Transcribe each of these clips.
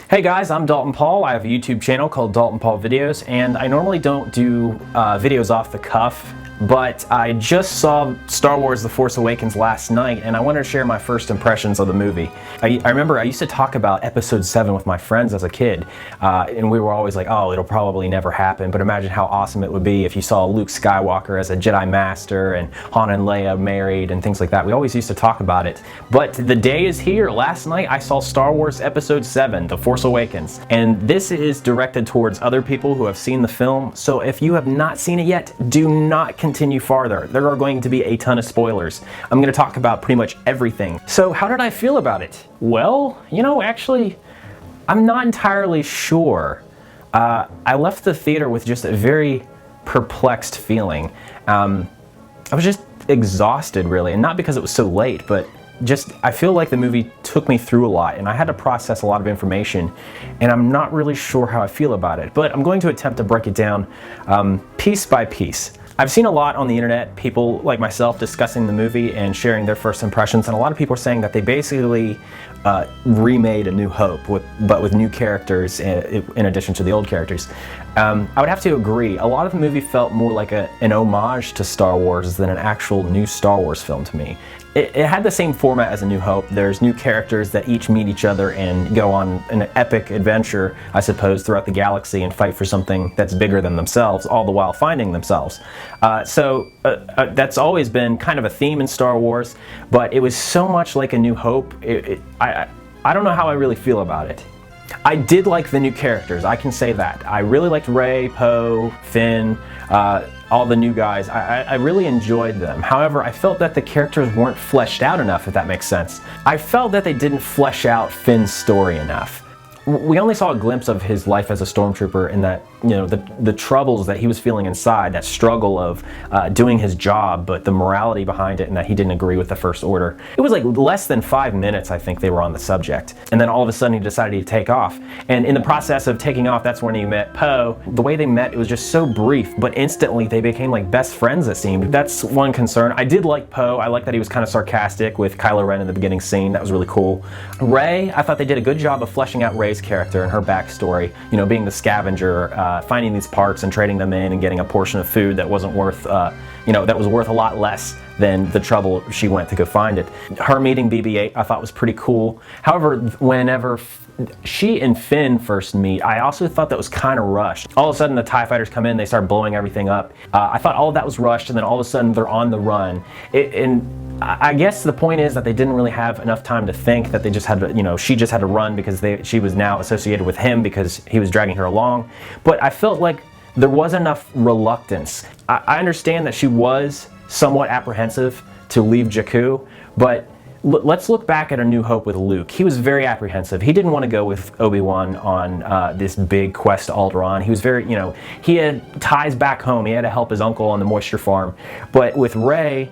Hey guys, I'm Dalton Paul. I have a YouTube channel called Dalton Paul Videos, and I normally don't do videos off the cuff, but I just saw Star Wars The Force Awakens last night, and I wanted to share my first impressions of the movie. I remember I used to talk about Episode 7 with my friends as a kid, and we were always like, oh, it'll probably never happen, but imagine how awesome it would be if you saw Luke Skywalker as a Jedi Master, and Han and Leia married, and things like that. We always used to talk about it. But the day is here. Last night I saw Star Wars Episode 7, The Force Awakens, and this is directed towards other people who have seen the film, so if you have not seen it yet, do not continue farther. There are going to be a ton of spoilers. I'm going to talk about pretty much everything. So how did I feel about it? Well, actually, I'm not entirely sure. I left the theater with just a very perplexed feeling. I was just exhausted, really, and not because it was so late, but just I feel like the movie took me through a lot, and I had to process a lot of information, and I'm not really sure how I feel about it, but I'm going to attempt to break it down piece by piece. I've seen a lot on the internet, people like myself discussing the movie and sharing their first impressions, and a lot of people are saying that they basically remade A New Hope, but with new characters in addition to the old characters. I would have to agree. A lot of the movie felt more like an homage to Star Wars than an actual new Star Wars film to me. It had the same format as A New Hope. There's new characters that each meet each other and go on an epic adventure, I suppose, throughout the galaxy and fight for something that's bigger than themselves, all the while finding themselves. So that's always been kind of a theme in Star Wars, but it was so much like A New Hope. I don't know how I really feel about it. I did like the new characters, I can say that. I really liked Rey, Poe, Finn, all the new guys. I really enjoyed them. However, I felt that the characters weren't fleshed out enough, if that makes sense. I felt that they didn't flesh out Finn's story enough. We only saw a glimpse of his life as a stormtrooper in that, the troubles that he was feeling inside, that struggle of doing his job, but the morality behind it and that he didn't agree with the First Order. It was like less than 5 minutes, I think, they were on the subject. And then all of a sudden he decided to take off. And in the process of taking off, that's when he met Poe. The way they met, it was just so brief, but instantly they became like best friends, it seemed. That's one concern. I did like Poe. I liked that he was kind of sarcastic with Kylo Ren in the beginning scene. That was really cool. Rey, I thought they did a good job of fleshing out Rey's character and her backstory, being the scavenger, finding these parts and trading them in and getting a portion of food that wasn't worth, that was worth a lot less than the trouble she went to go find it. Her meeting BB-8 I thought was pretty cool. However, whenever she and Finn first meet, I also thought that was kind of rushed. All of a sudden the TIE fighters come in, they start blowing everything up. I thought all of that was rushed, and then all of a sudden they're on the run. And I guess the point is that they didn't really have enough time to think, that they just had to, she just had to run because she was now associated with him because he was dragging her along. But I felt like there was enough reluctance. I understand that she was somewhat apprehensive to leave Jakku, but let's look back at A New Hope with Luke. He was very apprehensive. He didn't want to go with Obi-Wan on this big quest to Alderaan. He was very, he had ties back home. He had to help his uncle on the moisture farm. But with Rey,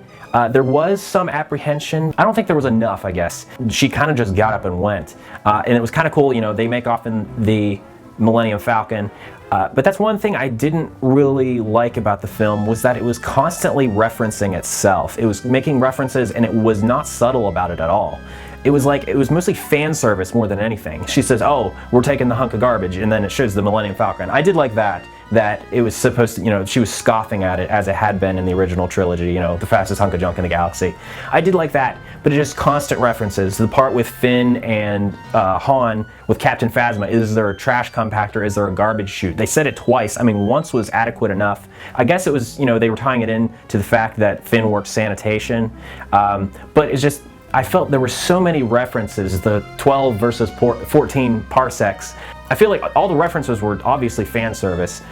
there was some apprehension. I don't think there was enough, I guess. She kind of just got up and went. And it was kind of cool, they make off in the Millennium Falcon. But that's one thing I didn't really like about the film, was that it was constantly referencing itself. It was making references, and it was not subtle about it at all. It was mostly fan service more than anything. She says, oh, we're taking the hunk of garbage, and then it shows the Millennium Falcon. I did like that it was supposed to, she was scoffing at it as it had been in the original trilogy, the fastest hunk of junk in the galaxy. I did like that, but it just constant references. The part with Finn and Han with Captain Phasma, is there a trash compactor, is there a garbage chute? They said it twice. I mean, once was adequate enough. I guess it was, they were tying it in to the fact that Finn worked sanitation, but it's just, I felt there were so many references, the 12 versus 14 parsecs. I feel like all the references were obviously fan service.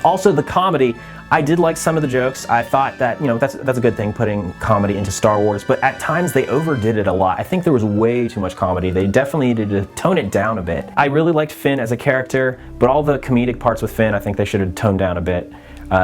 Also the comedy, I did like some of the jokes. I thought that, that's a good thing, putting comedy into Star Wars, but at times they overdid it a lot. I think there was way too much comedy. They definitely needed to tone it down a bit. I really liked Finn as a character, but all the comedic parts with Finn, I think they should have toned down a bit.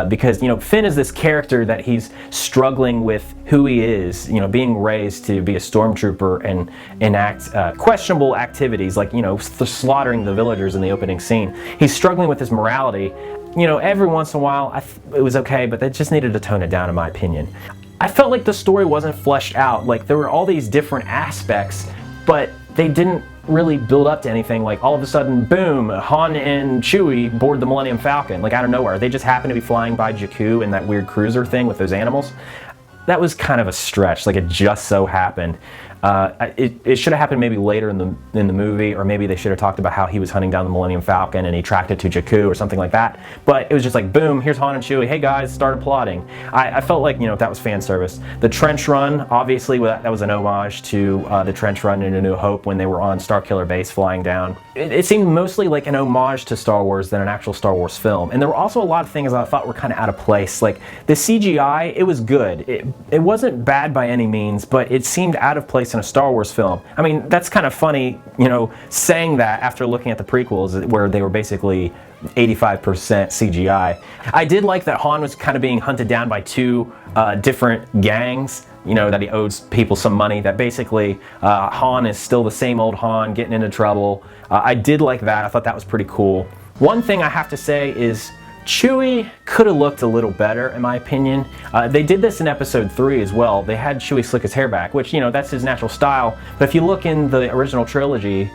Because Finn is this character that he's struggling with who he is, being raised to be a stormtrooper and enact questionable activities like slaughtering the villagers in the opening scene. He's struggling with his morality. Every once in a while it was okay, but they just needed to tone it down, in my opinion. I felt like the story wasn't fleshed out. Like, there were all these different aspects, but they didn't really build up to anything. Like all of a sudden, boom, Han and Chewie board the Millennium Falcon, like out of nowhere. They just happen to be flying by Jakku in that weird cruiser thing with those animals. That was kind of a stretch, like it just so happened. It should have happened maybe later in the movie, or maybe they should have talked about how he was hunting down the Millennium Falcon and he tracked it to Jakku or something like that. But it was just like, boom, here's Han and Chewie. Hey guys, started plotting. I felt like, you know, that was fan service. The trench run, obviously, that was an homage to the trench run in A New Hope when they were on Starkiller Base flying down. It seemed mostly like an homage to Star Wars than an actual Star Wars film. And there were also a lot of things I thought were kind of out of place. Like the CGI, it was good. It wasn't bad by any means, but it seemed out of place in a Star Wars film. I mean, that's kind of funny, you know, saying that after looking at the prequels where they were basically 85% CGI. I did like that Han was kind of being hunted down by two different gangs, you know, that he owes people some money, that basically Han is still the same old Han getting into trouble. I did like that. I thought that was pretty cool. One thing I have to say is Chewie could have looked a little better, in my opinion. They did this in episode 3 as well. They had Chewie slick his hair back, which, you know, that's his natural style. But if you look in the original trilogy,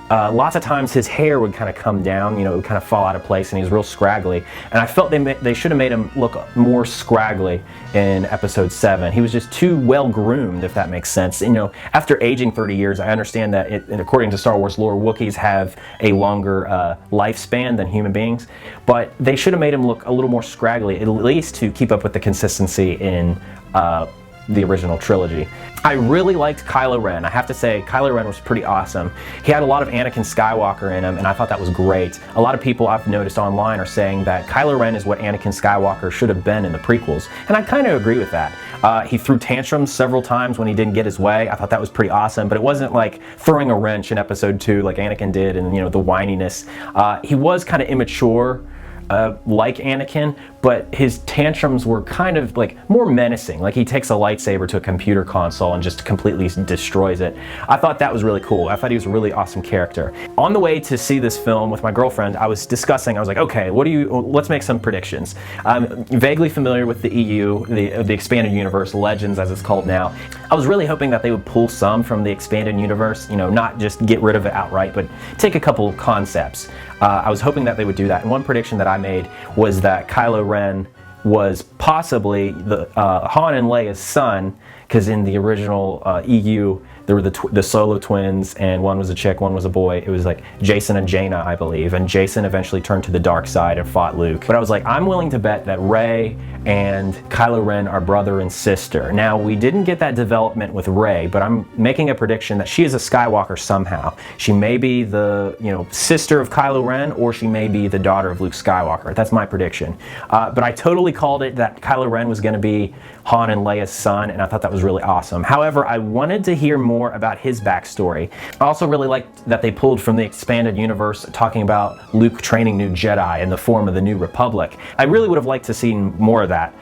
lots of times his hair would kind of come down, you know, it would kind of fall out of place, and he was real scraggly. And I felt they should have made him look more scraggly in episode 7. He was just too well groomed, if that makes sense. You know, after aging 30 years, I understand that and according to Star Wars lore, Wookiees have a longer lifespan than human beings, but they should have made him look a little more scraggly, at least to keep up with the consistency in the original trilogy. I really liked Kylo Ren. I have to say, Kylo Ren was pretty awesome. He had a lot of Anakin Skywalker in him, and I thought that was great. A lot of people I've noticed online are saying that Kylo Ren is what Anakin Skywalker should have been in the prequels, and I kind of agree with that. He threw tantrums several times when he didn't get his way. I thought that was pretty awesome, but it wasn't like throwing a wrench in episode 2 like Anakin did, and, you know, the whininess. He was kind of immature, like Anakin, but his tantrums were kind of like more menacing. Like he takes a lightsaber to a computer console and just completely destroys it. I thought that was really cool. I thought he was a really awesome character. On the way to see this film with my girlfriend, I was like, okay, let's make some predictions. I'm vaguely familiar with the EU, the expanded universe, Legends as it's called now. I was really hoping that they would pull some from the expanded universe, you know, not just get rid of it outright, but take a couple concepts. I was hoping that they would do that. And one prediction that I made was that Kylo Ren was possibly the Han and Leia's son, because in the original EU there were the Solo twins, and one was a chick, one was a boy. It was like Jason and Jaina, I believe, and Jason eventually turned to the dark side and fought Luke. But I was like, I'm willing to bet that Rey and Kylo Ren are brother and sister. Now, we didn't get that development with Rey, but I'm making a prediction that she is a Skywalker somehow. She may be the, you know, sister of Kylo Ren, or she may be the daughter of Luke Skywalker. That's my prediction. But I totally called it that Kylo Ren was going to be Han and Leia's son, and I thought that was really awesome. However, I wanted to hear more about his backstory. I also really liked that they pulled from the expanded universe talking about Luke training new Jedi in the form of the New Republic. I really would have liked to see more of that.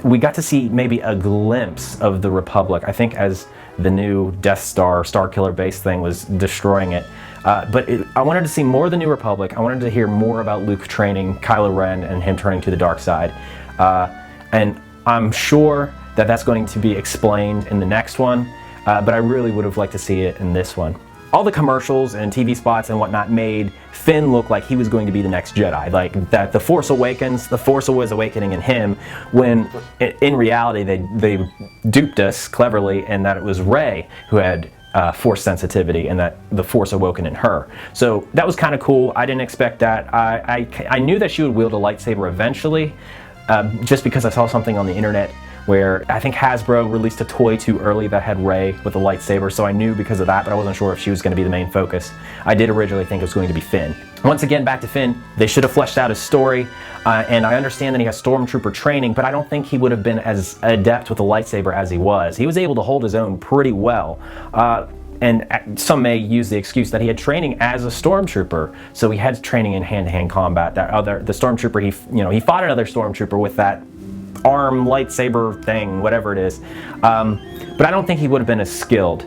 We got to see maybe a glimpse of the Republic, I think, as the new Death Star, Starkiller Base thing was destroying it. But I wanted to see more of the New Republic. I wanted to hear more about Luke training Kylo Ren and him turning to the dark side. And I'm sure that that's going to be explained in the next one, but I really would have liked to see it in this one. All the commercials and TV spots and whatnot made Finn look like he was going to be the next Jedi. Like that the Force Awakens, the Force was awakening in him, when in reality they duped us cleverly, and that it was Rey who had Force sensitivity, and that the Force awoken in her. So that was kind of cool. I didn't expect that. I knew that she would wield a lightsaber eventually, just because I saw something on the internet where I think Hasbro released a toy too early that had Rey with a lightsaber, so I knew because of that, but I wasn't sure if she was going to be the main focus. I did originally think it was going to be Finn. Once again, back to Finn, they should have fleshed out his story, and I understand that he has stormtrooper training, but I don't think he would have been as adept with a lightsaber as he was. He was able to hold his own pretty well. And some may use the excuse that he had training as a stormtrooper, so he had training in hand-to-hand combat. The stormtrooper, he fought another stormtrooper with that arm lightsaber thing, whatever it is. But I don't think he would have been as skilled.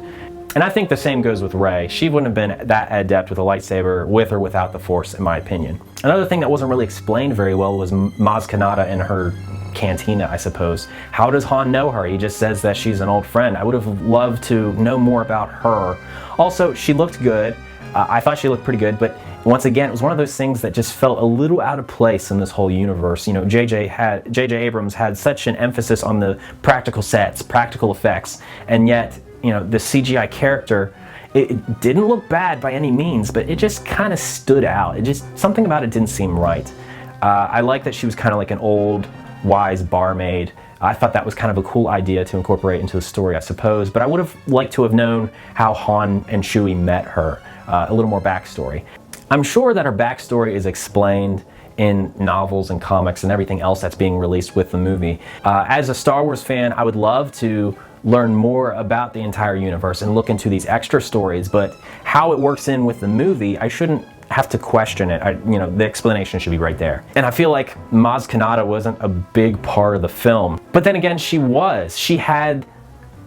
And I think the same goes with Rey. She wouldn't have been that adept with a lightsaber with or without the Force, in my opinion. Another thing that wasn't really explained very well was Maz Kanata and her cantina, I suppose. How does Han know her? He just says that she's an old friend. I would have loved to know more about her. Also, she looked good. I thought she looked pretty good, but once again, it was one of those things that just felt a little out of place in this whole universe. You know, J.J. Abrams had such an emphasis on the practical sets, practical effects, and yet, you know, the CGI character, it didn't look bad by any means, but it just kind of stood out. Something about it didn't seem right. I like that she was kind of like an old, wise barmaid. I thought that was kind of a cool idea to incorporate into the story, I suppose, but I would have liked to have known how Han and Chewie met her. A little more backstory. I'm sure that her backstory is explained in novels and comics and everything else that's being released with the movie. As a Star Wars fan, I would love to learn more about the entire universe and look into these extra stories, but how it works in with the movie, I shouldn't have to question it. You know, the explanation should be right there. And I feel like Maz Kanata wasn't a big part of the film. But then again, she was. She had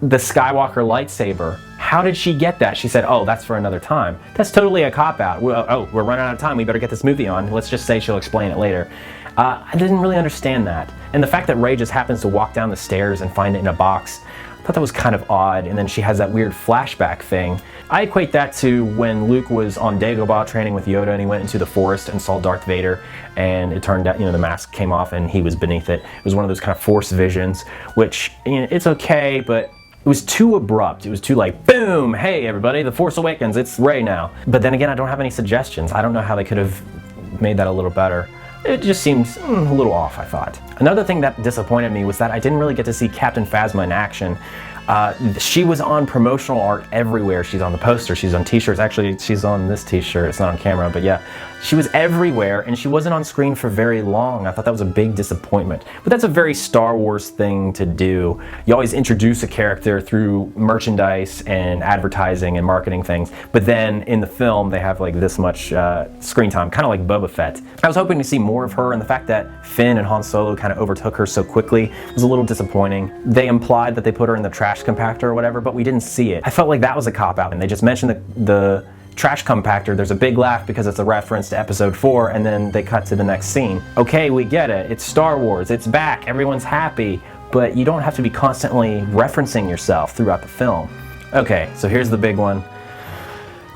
the Skywalker lightsaber. How did she get that? She said, oh, that's for another time. That's totally a cop-out. Oh, we're running out of time. We better get this movie on. Let's just say she'll explain it later. I didn't really understand that. And the fact that Rey just happens to walk down the stairs and find it in a box, I thought that was kind of odd. And then she has that weird flashback thing. I equate that to when Luke was on Dagobah training with Yoda and he went into the forest and saw Darth Vader, and it turned out, you know, the mask came off and he was beneath it. It was one of those kind of Force visions, which, you know, it's okay, but it was too abrupt. It was too like, boom, hey everybody, the Force Awakens, it's Rey now. But then again, I don't have any suggestions. I don't know how they could have made that a little better. It just seems a little off, I thought. Another thing that disappointed me was that I didn't really get to see Captain Phasma in action. She was on promotional art everywhere. She's on the poster, she's on t-shirts. Actually, she's on this t-shirt. It's not on camera, but yeah. She was everywhere and she wasn't on screen for very long. I thought that was a big disappointment. But that's a very Star Wars thing to do. You always introduce a character through merchandise and advertising and marketing things, but then in the film they have like this much screen time, kind of like Boba Fett. I was hoping to see more of her, and the fact that Finn and Han Solo kind of overtook her so quickly was a little disappointing. They implied that they put her in the trash compactor or whatever, but we didn't see it. I felt like that was a cop-out, and they just mentioned the trash compactor. There's a big laugh because it's a reference to episode 4, and then they cut to the next scene. Okay, we get it. It's Star Wars. It's back. Everyone's happy, but you don't have to be constantly referencing yourself throughout the film. Okay, so here's the big one.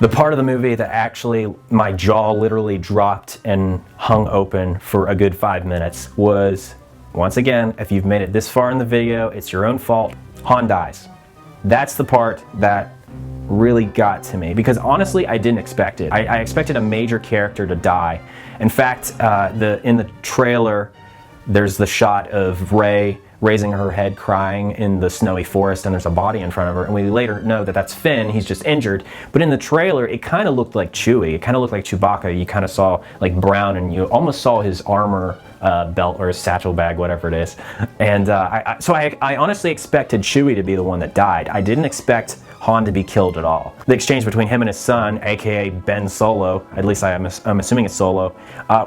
The part of the movie that actually my jaw literally dropped and hung open for a good 5 minutes was, once again, if you've made it this far in the video, it's your own fault. Han dies. That's the part that really got to me, because honestly I didn't expect it. I expected a major character to die. In fact, in the trailer there's the shot of Rey raising her head crying in the snowy forest, and there's a body in front of her, and we later know that that's Finn. He's just injured, but in the trailer it kind of looked like Chewie. It kind of looked like Chewbacca. You kind of saw like brown, and you almost saw his armor belt or his satchel bag, whatever it is. And so I honestly expected Chewie to be the one that died. I didn't expect Han to be killed at all. The exchange between him and his son, aka Ben Solo, at least I'm assuming it's Solo,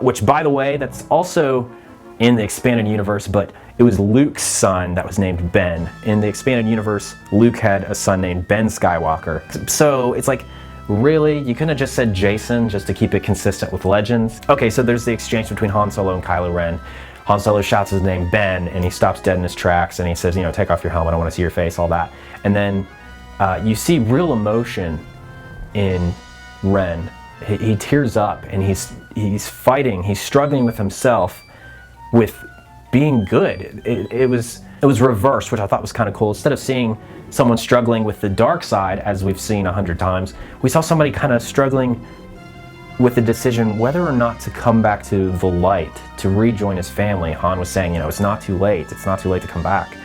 which by the way, that's also in the expanded universe, but it was Luke's son that was named Ben. In the expanded universe, Luke had a son named Ben Skywalker. So it's like, really? You couldn't have just said Jason just to keep it consistent with Legends? Okay, so there's the exchange between Han Solo and Kylo Ren. Han Solo shouts his name Ben, and he stops dead in his tracks, and he says, you know, take off your helmet, I want to see your face, all that. And then you see real emotion in Ren. He tears up, and he's fighting, he's struggling with himself, with being good. It was reversed, which I thought was kind of cool. Instead of seeing someone struggling with the dark side, as we've seen 100 times, we saw somebody kind of struggling with the decision whether or not to come back to the light, to rejoin his family. Han was saying, you know, it's not too late to come back.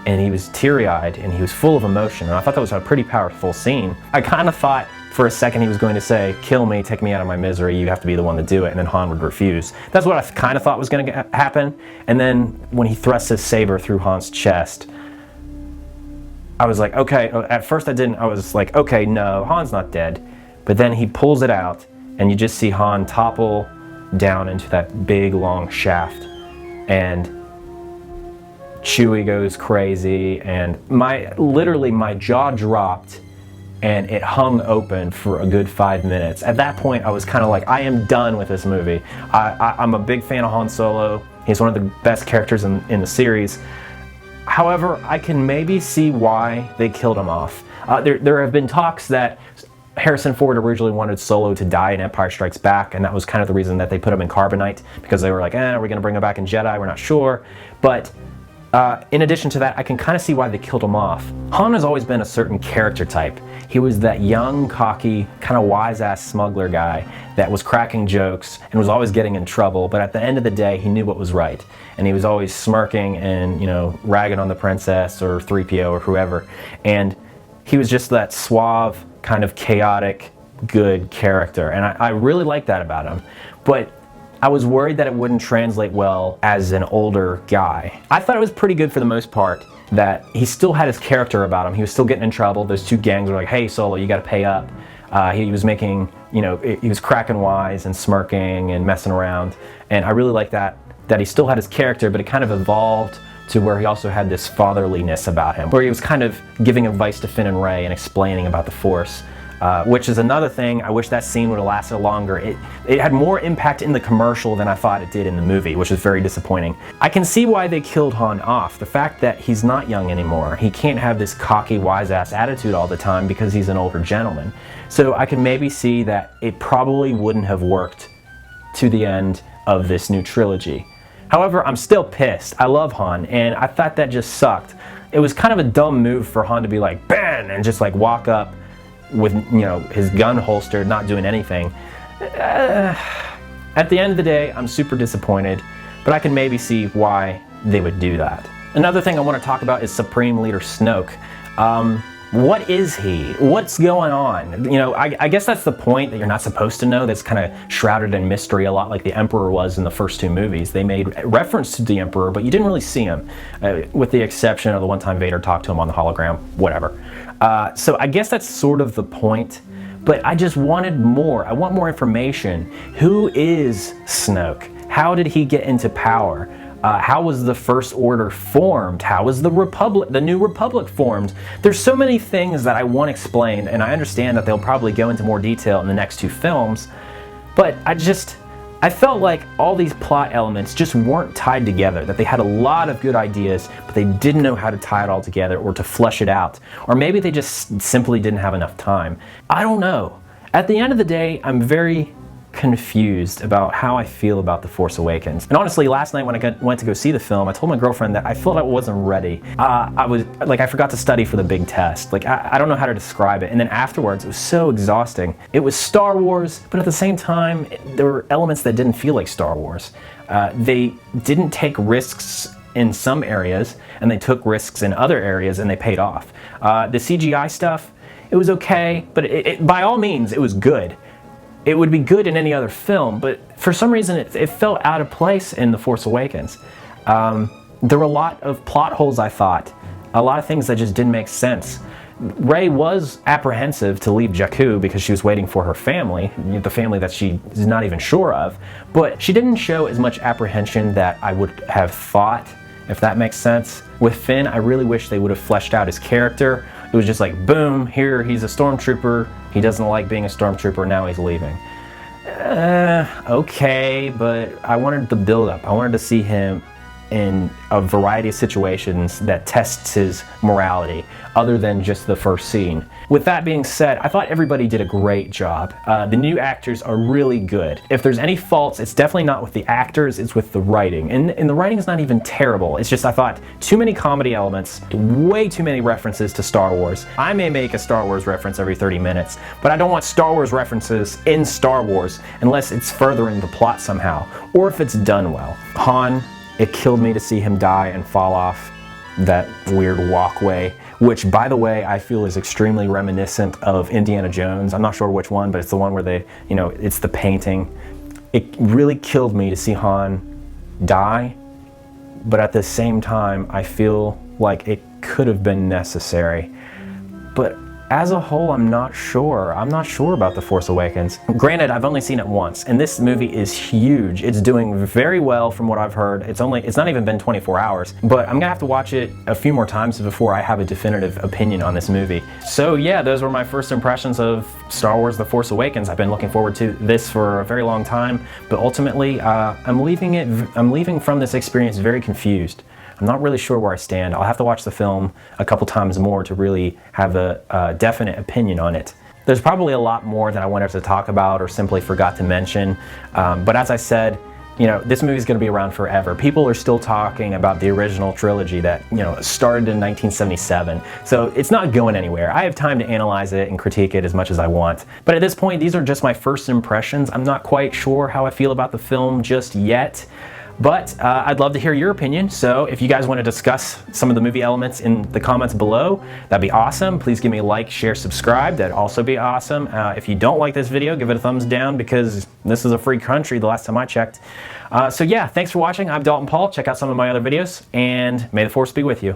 And he was teary-eyed, and he was full of emotion, and I thought that was a pretty powerful scene. I kind of thought for a second he was going to say, kill me, take me out of my misery, you have to be the one to do it, and then Han would refuse. That's what I kind of thought was going to happen. And then when he thrusts his saber through Han's chest, I was like, okay, at first I was like, okay, no, Han's not dead. But then he pulls it out, and you just see Han topple down into that big long shaft, and Chewie goes crazy, and literally my jaw dropped, and it hung open for a good 5 minutes. At that point, I was kind of like, I am done with this movie. I'm a big fan of Han Solo. He's one of the best characters in the series. However, I can maybe see why they killed him off. There have been talks that Harrison Ford originally wanted Solo to die in Empire Strikes Back, and that was kind of the reason that they put him in Carbonite, because they were like, are we going to bring him back in Jedi? We're not sure. But in addition to that, I can kind of see why they killed him off. Han has always been a certain character type. He was that young, cocky, kind of wise-ass smuggler guy that was cracking jokes and was always getting in trouble, but at the end of the day, he knew what was right. And he was always smirking and, ragging on the princess or 3PO or whoever. And he was just that suave, kind of chaotic, good character. And I really like that about him. But I was worried that it wouldn't translate well as an older guy. I thought it was pretty good for the most part, that he still had his character about him. He was still getting in trouble. Those two gangs were like, hey, Solo, you got to pay up. He was making, he was cracking wise and smirking and messing around. And I really like that he still had his character, but it kind of evolved to where he also had this fatherliness about him, where he was kind of giving advice to Finn and Rey and explaining about the Force. Which is another thing. I wish that scene would have lasted longer. It had more impact in the commercial than I thought it did in the movie, which is very disappointing. I can see why they killed Han off. The fact that he's not young anymore. He can't have this cocky, wise-ass attitude all the time because he's an older gentleman. So I can maybe see that it probably wouldn't have worked to the end of this new trilogy. However, I'm still pissed. I love Han, and I thought that just sucked. It was kind of a dumb move for Han to be like, "Ben!" and just like walk up with his gun holstered, not doing anything. At the end of the day, I'm super disappointed, but I can maybe see why they would do that. Another thing I want to talk about is Supreme Leader Snoke. What is he? What's going on? I guess that's the point, that you're not supposed to know. That's kind of shrouded in mystery, a lot like the Emperor was in the first two movies. They made reference to the Emperor, but you didn't really see him, with the exception of the one time Vader talked to him on the hologram, whatever. So I guess that's sort of the point, but I just wanted more. I want more information. Who is Snoke? How did he get into power? How was the First Order formed? How was the New Republic formed? There's so many things that I want explained, and I understand that they'll probably go into more detail in the next two films, but I felt like all these plot elements just weren't tied together, that they had a lot of good ideas, but they didn't know how to tie it all together or to flesh it out. Or maybe they just simply didn't have enough time. I don't know. At the end of the day, I'm very confused about how I feel about The Force Awakens. And honestly, last night when I went to go see the film, I told my girlfriend that I felt I wasn't ready. I forgot to study for the big test. I don't know how to describe it. And then afterwards, it was so exhausting. It was Star Wars, but at the same time, there were elements that didn't feel like Star Wars. They didn't take risks in some areas, and they took risks in other areas, and they paid off. The CGI stuff, it was okay, but by all means, it was good. It would be good in any other film, but for some reason it felt out of place in The Force Awakens. There were a lot of plot holes, I thought. A lot of things that just didn't make sense. Rey was apprehensive to leave Jakku because she was waiting for her family, the family that she is not even sure of, but she didn't show as much apprehension that I would have thought, if that makes sense. With Finn, I really wish they would have fleshed out his character. It was just like, boom, here he's a stormtrooper. He doesn't like being a stormtrooper, now he's leaving. Okay, but I wanted the build-up. I wanted to see him in a variety of situations that tests his morality, other than just the first scene. With that being said, I thought everybody did a great job. The new actors are really good. If there's any faults, it's definitely not with the actors, it's with the writing. And the writing is not even terrible. It's just, I thought, too many comedy elements, way too many references to Star Wars. I may make a Star Wars reference every 30 minutes, but I don't want Star Wars references in Star Wars unless it's furthering the plot somehow, or if it's done well. Han, it killed me to see him die and fall off that weird walkway, which, by the way, I feel is extremely reminiscent of Indiana Jones. I'm not sure which one, but it's the one where they, it's the painting. It really killed me to see Han die, but at the same time, I feel like it could have been necessary. But As a whole, I'm not sure. I'm not sure about The Force Awakens. Granted, I've only seen it once, and this movie is huge. It's doing very well from what I've heard. It's not even been 24 hours, but I'm gonna have to watch it a few more times before I have a definitive opinion on this movie. So yeah, those were my first impressions of Star Wars The Force Awakens. I've been looking forward to this for a very long time, but ultimately, I'm leaving from this experience very confused. I'm not really sure where I stand. I'll have to watch the film a couple times more to really have a definite opinion on it. There's probably a lot more that I wanted to talk about or simply forgot to mention, but as I said, you know, this movie is going to be around forever. People are still talking about the original trilogy that, you know, started in 1977. So it's not going anywhere. I have time to analyze it and critique it as much as I want. But at this point, these are just my first impressions. I'm not quite sure how I feel about the film just yet. But I'd love to hear your opinion, so if you guys want to discuss some of the movie elements in the comments below, that'd be awesome. Please give me a like, share, subscribe. That'd also be awesome. If you don't like this video, give it a thumbs down because this is a free country the last time I checked. So yeah, thanks for watching. I'm Dalton Paul. Check out some of my other videos, and may the Force be with you.